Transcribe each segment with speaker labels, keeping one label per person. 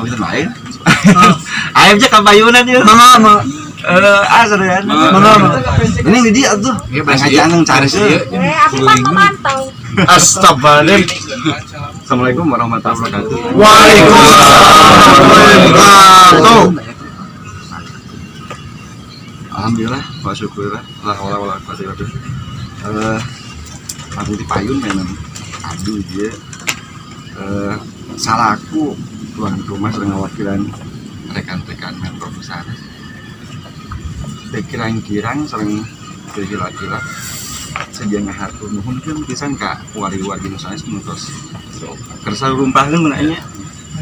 Speaker 1: Bisa main. Ayam cek kabayunan dia.
Speaker 2: Mama.
Speaker 1: Asal ya.
Speaker 2: Mama.
Speaker 1: Ini di dia tuh. Jangan cari sih.
Speaker 3: Aku kan memantau.
Speaker 1: Astagfirullahaladzim. Assalamualaikum warahmatullahi wabarakatuh.
Speaker 2: Waalaikumsalam warahmatullahi wabarakatuh.
Speaker 1: Alhamdulillah, wa syukurlah. La haula wala quwwata illa billah. Aku di payun memang. Aduh dia. Salahku tuan rumah sering ngawakilan rekan-rekan mentor besar. Kirang-kirang sering gila-gila sedia ngahatur nuhun kan pisan ka wali-wali misalnya semutos kersa rumpaheun menanya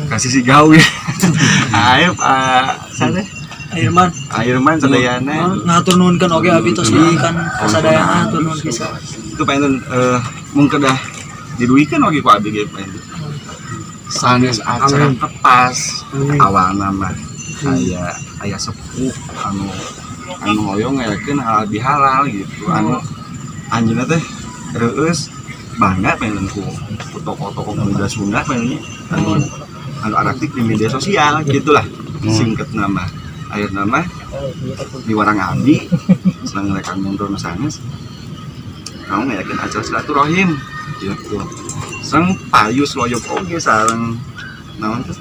Speaker 1: kasih si gawe. Ayo sana Airman sadayana
Speaker 2: ngatur nuhunkeun oge abi tos kan kasadayana atur nuhun pisan.
Speaker 1: Itu pengen mun kedah diduikeun oge ku abi ge pengen sanes acara tepas awalna mah aya sepuh anu hoyong ngayakeun halal bihalal gitu anjeunna teh reueus bangga pengen ku tokoh-tokoh muda Sunda pengen anu aktif di media sosial gitulah singkat nama akhir nama di warang abdi senang rekan mundur sanes kamu ngayakeun acara silaturahim gitu sang payus loyok oge sareng naon teh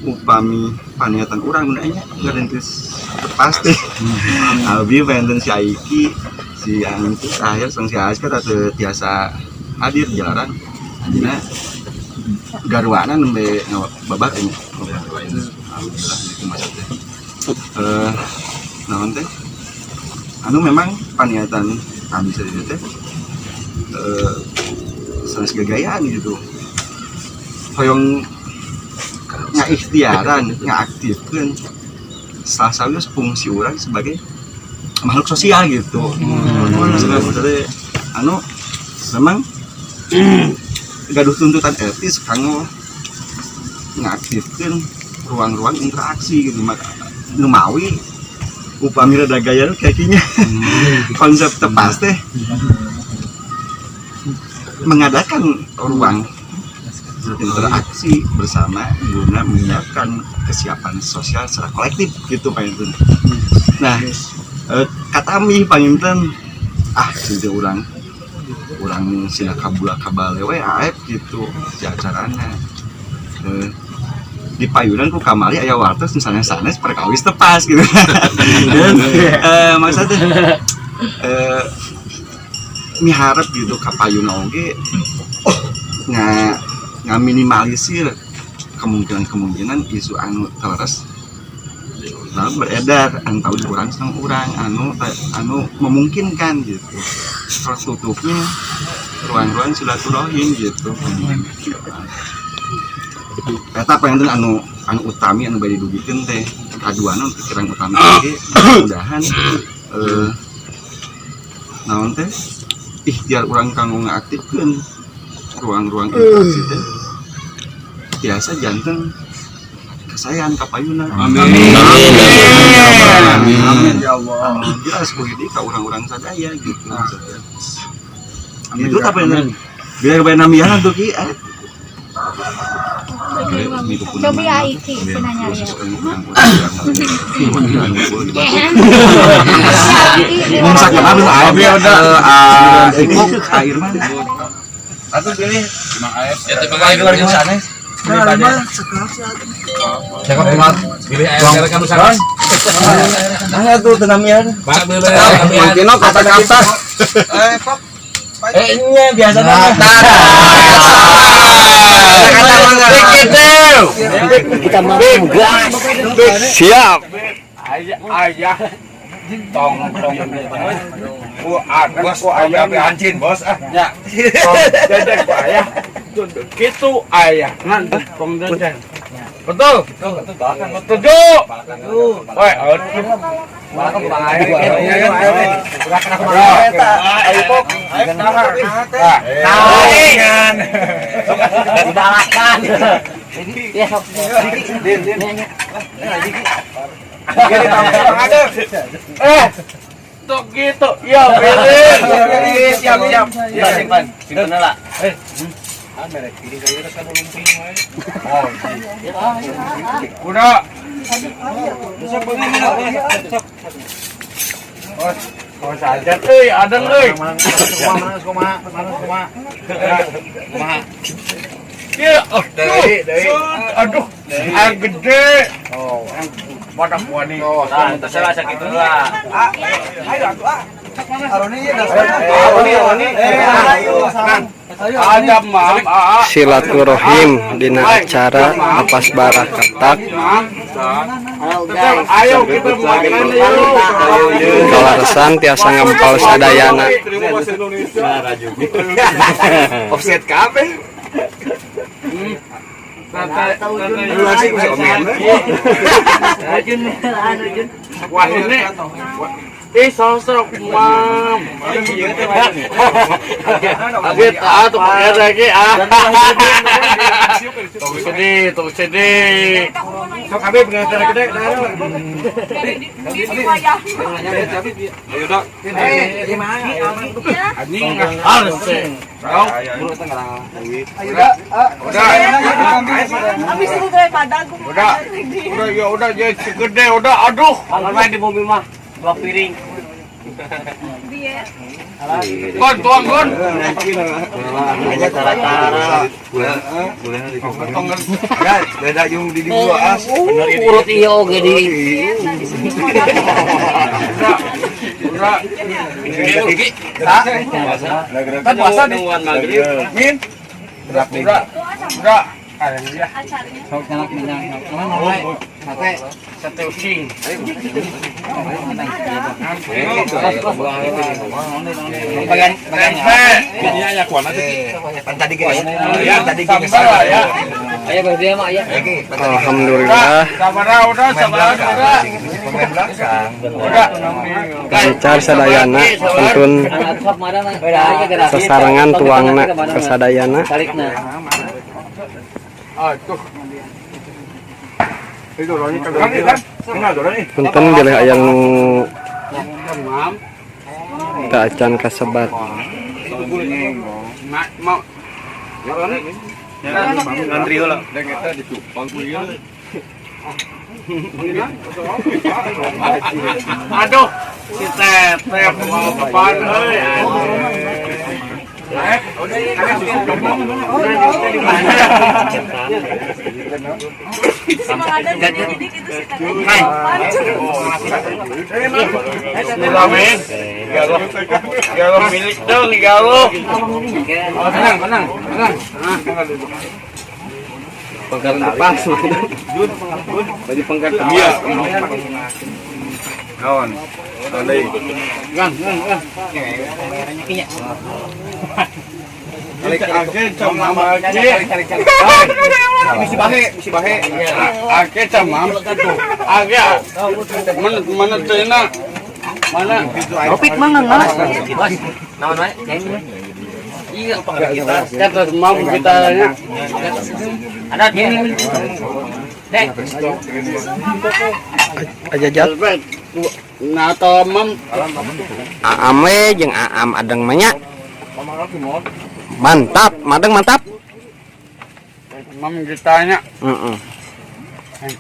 Speaker 1: upami paniatan urang gunanya ngerintis pasti abi penten si Aiki si Antus akhir sang si Aska teh tiasa hadir jalaran anjeunna garwana nembe babar ini alhamdulillah itu masa teh naon teh anu memang paniatan kami sadeu teh sans gagayaan gitu hoyong ngaikhtiaran ngaktifkeun salah satu fungsi orang sebagai makhluk sosial gitu. Maksudnya anu memang gaduh tuntutan etis kanggo ngaktifkeun ruang-ruang interaksi gitu nu mawi upami rada gaya kayak kinya konsep tepas teh mengadakan ruang interaksi bersama guna menyiapkan kesiapan sosial secara kolektif gitu Pak Inten. Nah, katami Pak Inten jadi orang sila kabula-kabale we aep gitu di acarana. Di payunan ku kamari aya wartos misalnya sanes perkawis tepas gitu. Maksudnya miharep gitu ka payuna oge ngaminimalisir kemungkinan isu anu teres lalu beredar antau kurang sang urang anu memungkinkan gitu tertutupnya ruang-ruang silaturahim gitu eta pengen anu utami anu bade dugikeun teh kaduana pikiran utami ge mudahan naon teh ikhtiar urang kanggo ngaktifkeun ruang-ruang interaksi teh biasa janten kesayangan kapayuna. Amin ya Allah. Jelas begitu ka urang-urang sadaya gitu. Itu apa yang biar kebayang namian tuh ki
Speaker 3: coba ya Iki senanya ya
Speaker 1: mungsak habis air udah ikut air mah atau pilih air ya tapi lagi di sana cakap banget pilih air kan usaha mana tuh tenamian pak mungkin kata-kata kok nya biasa banget. Kita mau siap. Ayah. Tong. Bos ayah beancin bos ah. Ya. Dedek ayah. Gitu ayah. Ngan pom dedek. Betul. Setuju. Woi, Balakan baik. Silakan aku makan. Ayo pok. Ayo. Balakan.
Speaker 2: Ya, sok.
Speaker 4: Tok gitu. Ya, beres. Siap.
Speaker 2: Ya, simpan. Simpan lah.
Speaker 4: Udah. Oh saja, ada
Speaker 2: Mana?
Speaker 4: Ya, aduh, air gede. Oh, pada kuani.
Speaker 2: Nah, terserah sakit lah.
Speaker 4: Ada mam,
Speaker 5: Silaturahim dina acara lepas barah ketak
Speaker 4: ayo kita makan yuk.
Speaker 5: kalaresan tiasa ngempal sadayana.
Speaker 1: Offset kabeh.
Speaker 4: Wah ini, sosok mam. Agit tuh pakai lagi Tuh sedih. Sok habis pengen gede. Ayo dok. Anjing harus sih.
Speaker 3: Habis itu dari Padang.
Speaker 4: Udah jadi segede udah aduh.
Speaker 2: Main di mobil mah. 2 piring.
Speaker 4: Tuang.
Speaker 1: Beda yung di dua as.
Speaker 2: Urut iyo gede.
Speaker 4: Kan puasa di Min. Udah. Sate ucing.
Speaker 5: Alhamdulillah lancar sadayana tuntun sasarangan tuangna kesadayana. Punten bilih aya nu teu acan kasebat.
Speaker 1: Ngantri heula.
Speaker 4: Aduh, si Tetep mau beban euy. Bismillahirrahmanirrahim. Galuh milik dong, galuh. Tenang.
Speaker 5: Pengkat lepas.
Speaker 4: Baju pengkat iya.
Speaker 1: Kawan.
Speaker 4: Gang. Ake camam ake. Misi bahe. Ake camam. Ake. Mana cina? Mana?
Speaker 2: Topik mana nggak? Naon wae? Iya,
Speaker 4: Kita mau kita nya.
Speaker 2: ada di sini. Dek.
Speaker 5: Aja jat.
Speaker 4: Nah, tomam.
Speaker 5: Aam we jeung Aam adeng manya. Mantap, madeng mantap.
Speaker 4: Mam kita nya.
Speaker 5: Heeh.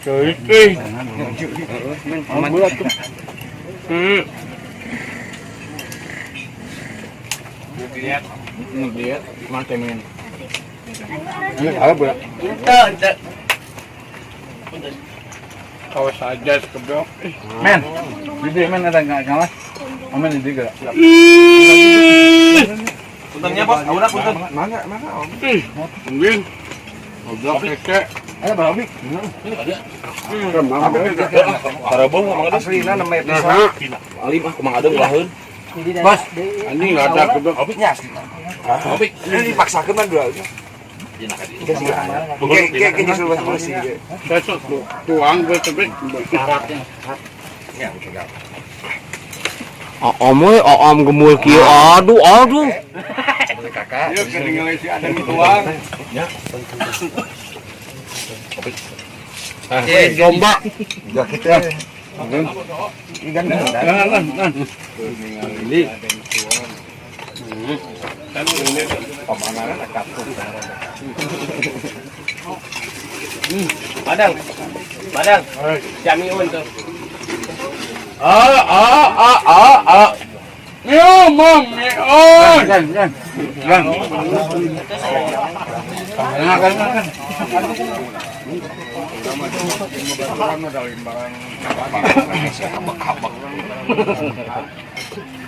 Speaker 4: Cuy. Lihat, mantengin. Ini apa buat? Awas aja sekedok. Men, di men ada nggak kalah? Amen di gak?
Speaker 1: Puntennya bos, udah punten. Mangga om.
Speaker 4: Mungkin. Oblak keke.
Speaker 1: Ayo Bang Obi.
Speaker 4: Parabong ngomong ada.
Speaker 1: Aslina 6 episode.
Speaker 4: Alim ah kumang adeng laheun. Bos, ini enggak ada kedok.
Speaker 1: Obiknya. Obik, ini dipaksakeun mah dua. Kayak nyusul polisi.
Speaker 4: Besok tuang gue cepet.
Speaker 5: Om gemul kieu. Aduh.
Speaker 1: Kakak.
Speaker 4: Yuk ketinggalan si ada tuang. Domba. Ya kita. Ikan. Ini. Kan ini pemanaran agak
Speaker 6: Badang. Badang. Jami untuk.
Speaker 4: Yo, mom, Gan.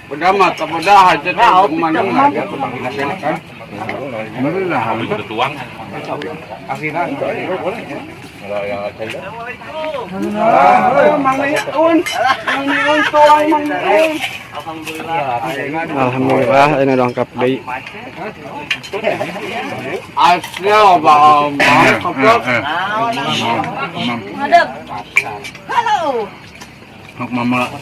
Speaker 4: Pedama, tapada hajat mana kan? Tuang. Asinan.
Speaker 5: Alhamdulillah ini lengkap deui.
Speaker 4: Asnya bang, kopok.
Speaker 3: Madam. Halo.
Speaker 4: Mama.